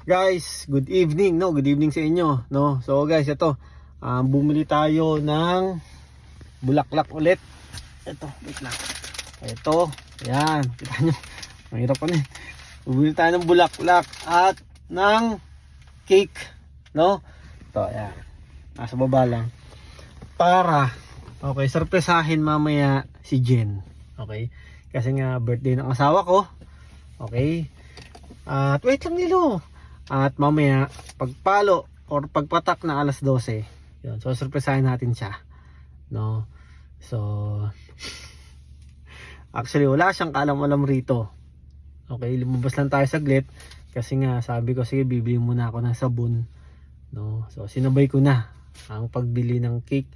Guys, good evening, no? Good evening sa inyo, no? So guys, ito, bumili tayo ng bulaklak ulit. Ito, wait lang. Ito, yan, kita nyo. Mahirap pa na. Bumili tayo ng bulaklak at ng cake, no? Ito, yan. Nasa baba lang. Para, okay, sorpresahin mamaya si Jen. Okay? Kasi nga birthday ng asawa ko. Okay? At wait lang nilo. At mamaya pagpalo or pagpatak na alas 12, yun, so surpresahin natin siya, no? So actually wala siyang kaalam-alam rito. Okay, lumabas lang tayo saglit kasi nga sabi ko sige bibili muna ako ng sabon, no? So sinabay ko na ang pagbili ng cake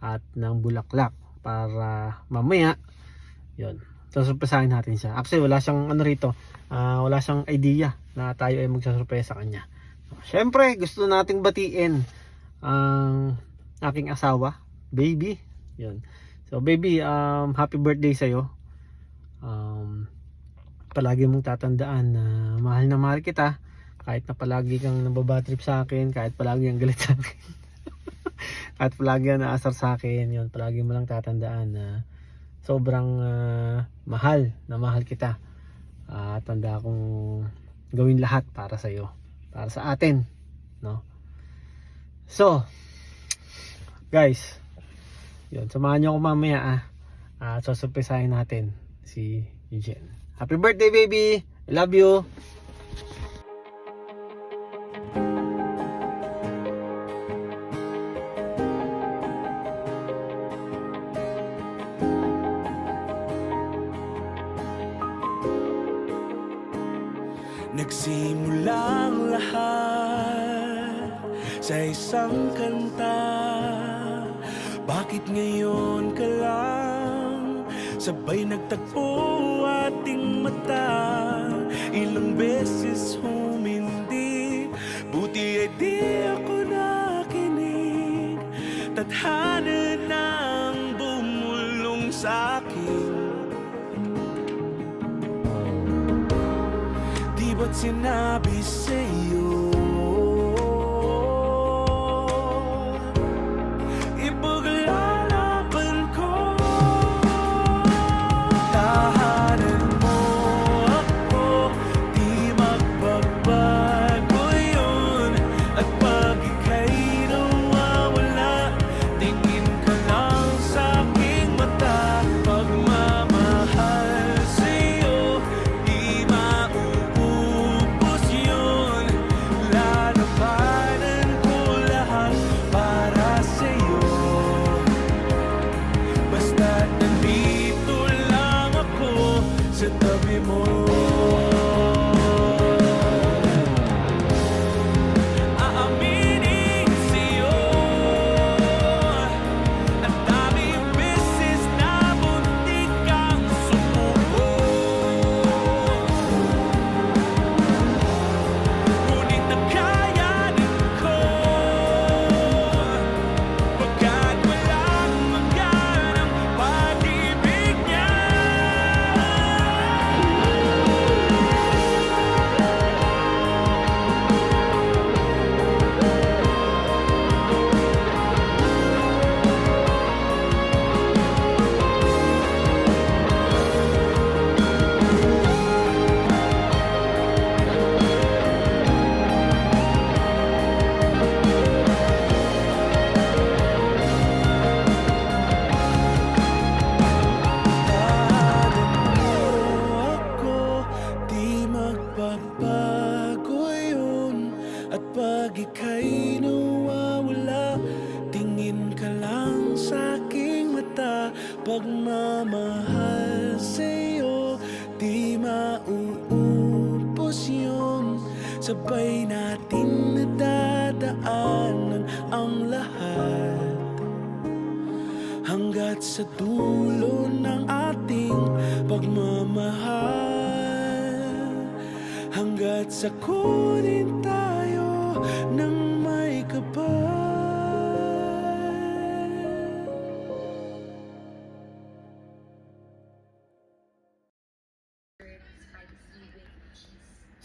at ng bulaklak para mamaya yun, so surpresahin natin siya. Actually wala siyang ano rito, wala siyang idea na tayo ay magsasurpresa sa kanya. Siyempre gusto nating batiin ang aking asawa, baby. Yun. So baby, happy birthday sa'yo. Palagi mong tatandaan na mahal kita. Kahit na palagi kang nababatrip sa akin, kahit palagi ang galit sa akin. Kahit palagi ang naasar sa akin, yun, palagi mo lang tatandaan na sobrang mahal kita. Tanda akong gawin lahat para sa iyo, para sa atin, no? So guys, yun, samahan niyo ako mamaya at susurpresahin natin si Jen. Happy birthday baby, I love you. Nagsimula ang lahat sa isang kanta. Bakit ngayon ka lang sabay nagtagpo ating mata? Ilang beses humindi, buti ay di ako nakinig. Tadhana nang bumulong sa akin. Di ba't sinabi sa'yo ipaglalaban ko? Tahanan mo ako, di magbabago yun. At pag ika'y nawawala, tingin ka lang sa aking mata. Pagmamahal sa'yo, di mauubos yun. Lalabanan ko lahat para sa'yo. Basta't nandito lang ako sa tabi mo. Aaminin sa'yo, ang daming beses na muntik kang sumuko. Ngunit nakayanin ko, pagkat walang maganang pag-ibig niya. Ako, di magbabago yun. At pag ika'y nawawala, tingin ka lang sa aking mata. Pagmamahal sa'yo, di mauubos yun. Sabay natin nadadaanan ang lahat hanggat sa dulo ng ating pagmamahal. Hanggat sa kunin tayo ng may kapal.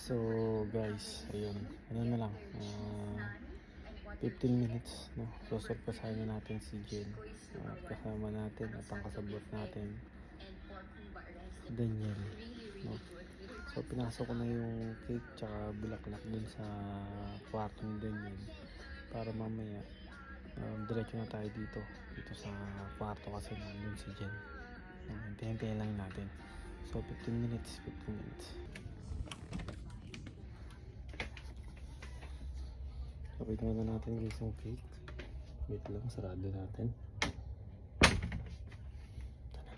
So guys, guys. Ayun. Ano na lang. 15 minutes. No? So surpresahin na natin si Jen. Kasama natin at ang kasabot natin. Daniel. No? So pinasok ko na yung cake tsaka bulaklak dun sa kwarto ni Daniel. Para mamaya diretso na tayo dito sa kwarto kasi nandun si Jen. Hintayin lang natin. So 15 minutes. Kapit na natin guys yung cake. Wait lang, sarado natin. Ito na.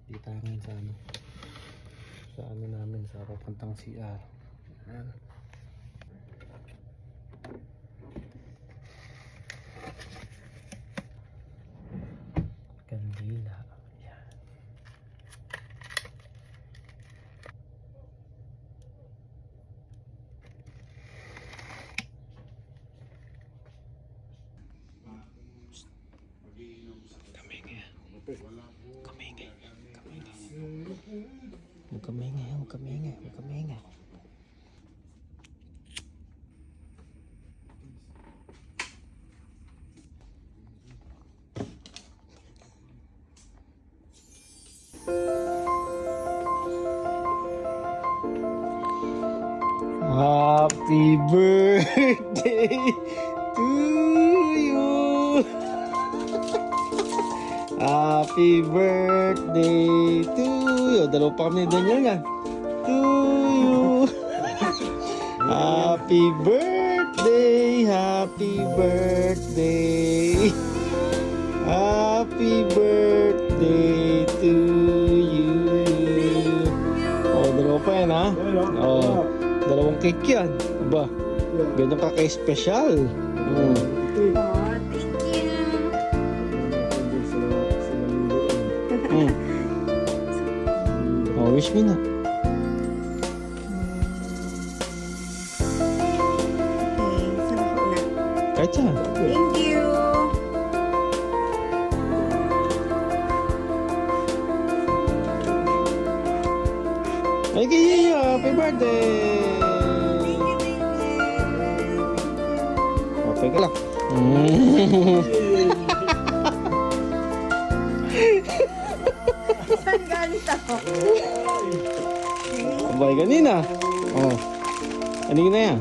Di tayo ngayon sa ano namin, sa papuntang CR. Ayan. Kandila. Ayan. Huwag kamingay. Happy birthday to you. Happy birthday to you. Dalawa pa kami ni Daniel nga. To you. Happy birthday. Happy birthday. Happy birthday to you. Oh, dalawa pa yan ha. Oh, dalawang cake yan. Aba, ganyan ka kay-special. Oh, thank you. Oh, wish me na. Okay, saan ako na? Kahit saan. Thank you. Ay, kaya happy birthday! Okay ka lang. Saan galit ako? Abay, kanina. Oh. Kanina yan.